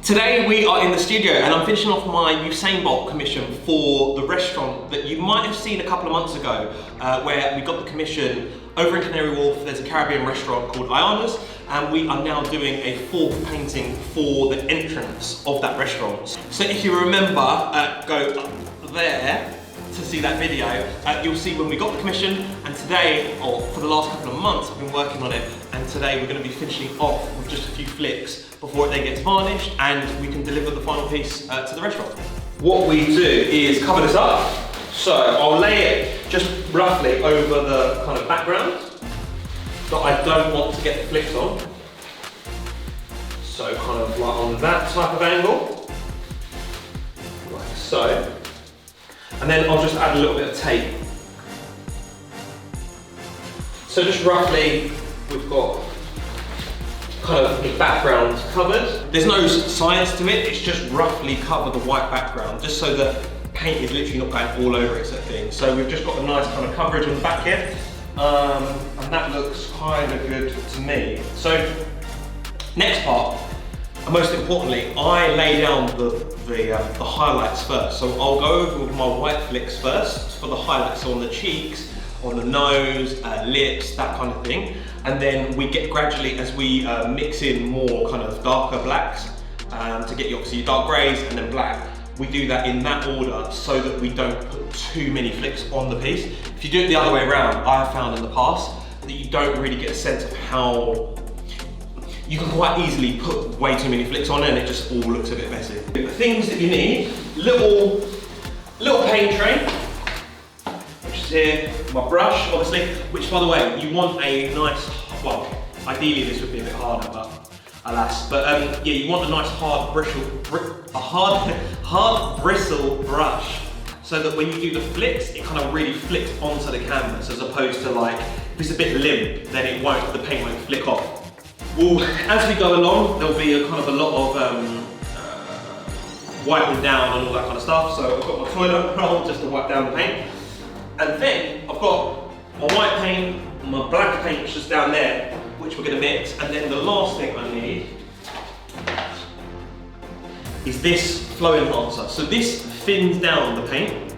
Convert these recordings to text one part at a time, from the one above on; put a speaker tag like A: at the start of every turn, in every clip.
A: Today we are in the studio and I'm finishing off my Usain Bolt commission for the restaurant that you might have seen a couple of months ago where we got the commission over in Canary Wharf. There's a Caribbean restaurant called Ayana's and we are now doing a fourth painting for the entrance of that restaurant. So if you remember, go up there to see that video, you'll see when we got the commission, and today, or for the last couple of months, I've been working on it, and today we're going to be finishing off with just a few flicks before it then gets varnished and we can deliver the final piece to the restaurant. What we do is cover this up. So I'll lay it just roughly over the kind of background that I don't want to get the flicks on. So kind of like on that type of angle, like so. And then I'll just add a little bit of tape. So just roughly, we've got kind of the background covered. There's no science to it, it's just roughly cover the white background, just so that paint is literally not going all over it, sort of thing. So we've just got a nice kind of coverage on the back here, and that looks kind of good to me. So, next part, and most importantly, I lay down the highlights first. So I'll go over with my white flicks first for the highlights on the cheeks, on the nose, lips, that kind of thing. And then we get gradually, as we mix in more kind of darker blacks to get you obviously dark greys and then black, we do that in that order so that we don't put too many flicks on the piece. If you do it the other way around, I have found in the past that you don't really get a sense of how you can quite easily put way too many flicks on it and it just all looks a bit messy. The things that you need, little paint tray, which is here, my brush obviously, which by the way, you want a nice, well, ideally this would be a bit harder, but alas. But yeah, you want a nice hard bristle brush so that when you do the flicks, it kind of really flicks onto the canvas as opposed to like, if it's a bit limp, then it won't, the paint won't flick off. Well, as we go along, there'll be a kind of a lot of wiping down and all that kind of stuff. So I've got my toilet roll just to wipe down the paint. And then I've got my white paint, my black paint just down there, which we're gonna mix. And then the last thing I need is this flow enhancer. So this thins down the paint.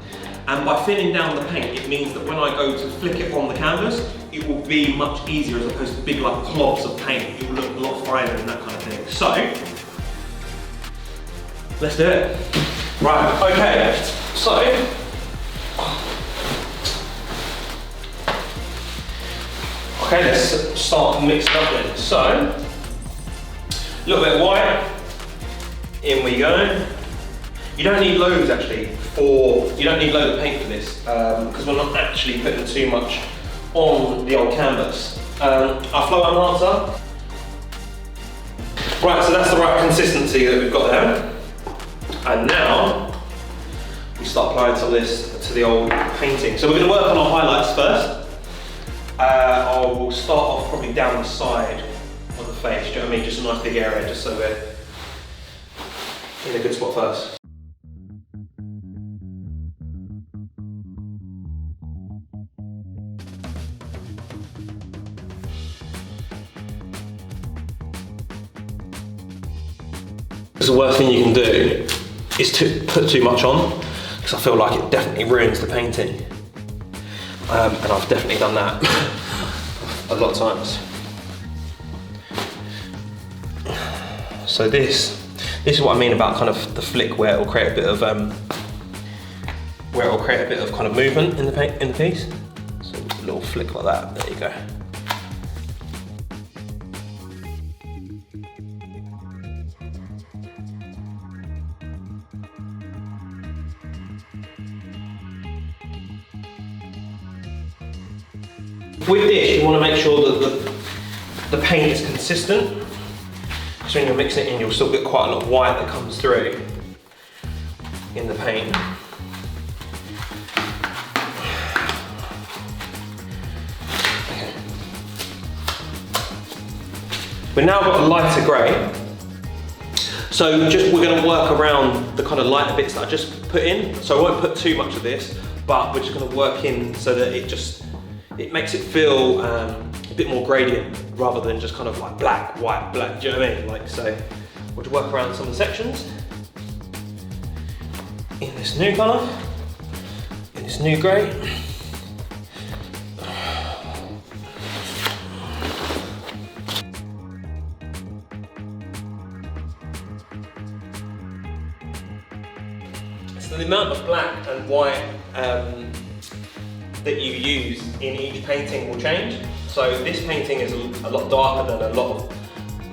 A: And by thinning down the paint, it means that when I go to flick it on the canvas, it will be much easier as opposed to big like globs of paint. It will look a lot finer and that kind of thing. So, let's do it. Right, okay, so, okay, let's start mixing up then. So, a little bit of white, in we go. You don't need loads actually you don't need loads of paint for this because we're not actually putting too much on the old canvas. Our flow enhancer. Right, so that's the right consistency that we've got there. And now we start applying some of this to the old painting. So we're going to work on our highlights first. I will start off probably down the side of the face, do you know what I mean? Just a nice big area, just so we're in a good spot first. The worst thing you can do is to put too much on, because I feel like it definitely ruins the painting. And I've definitely done that a lot of times. So this is what I mean about kind of the flick where it will create a bit of kind of movement in the piece. So a little flick like that. There you go. With this, you want to make sure that the paint is consistent. So when you're mixing it in, you'll still get quite a lot of white that comes through in the paint. Okay. We've now got a lighter grey. So we're going to work around the kind of lighter bits that I just put in. So I won't put too much of this, but we're just going to work in so that it makes it feel a bit more gradient rather than just kind of like black, white, black. Do you know what I mean? Like, so We'll just work around some of the sections. In this new colour, in this new grey. So the amount of black and white that you use in each painting will change. So this painting is a lot darker than a lot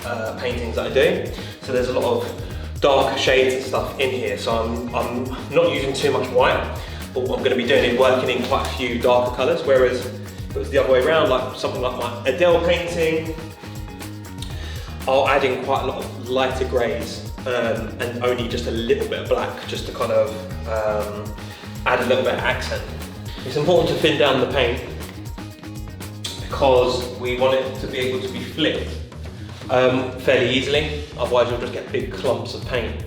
A: of paintings that I do. So there's a lot of darker shades and stuff in here. So I'm not using too much white. But what I'm going to be doing is working in quite a few darker colours. Whereas if it was the other way around, like something like my Adele painting, I'll add in quite a lot of lighter greys and only just a little bit of black, just to kind of add a little bit of accent. It's important to thin down the paint because we want it to be able to be flipped fairly easily. Otherwise you'll just get big clumps of paint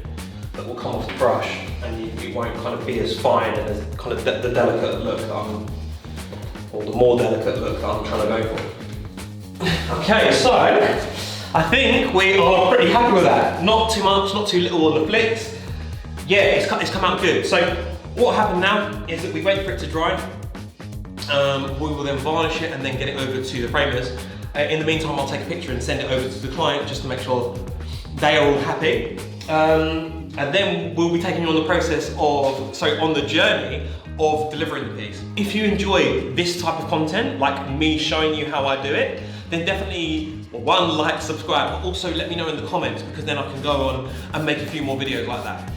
A: that will come off the brush and it won't kind of be as fine and as kind of the delicate look or the more delicate look that I'm trying to go for. Okay, so I think we are pretty happy with that. Not too much, not too little on the flicks. Yeah, it's come out good. So what happened now is that we wait for it to dry. We will then varnish it and then get it over to the framers. In the meantime, I'll take a picture and send it over to the client just to make sure they are all happy. And then we'll be taking you on the process of, on the journey of delivering the piece. If you enjoy this type of content, like me showing you how I do it, then definitely, one, like, subscribe, but also let me know in the comments because then I can go on and make a few more videos like that.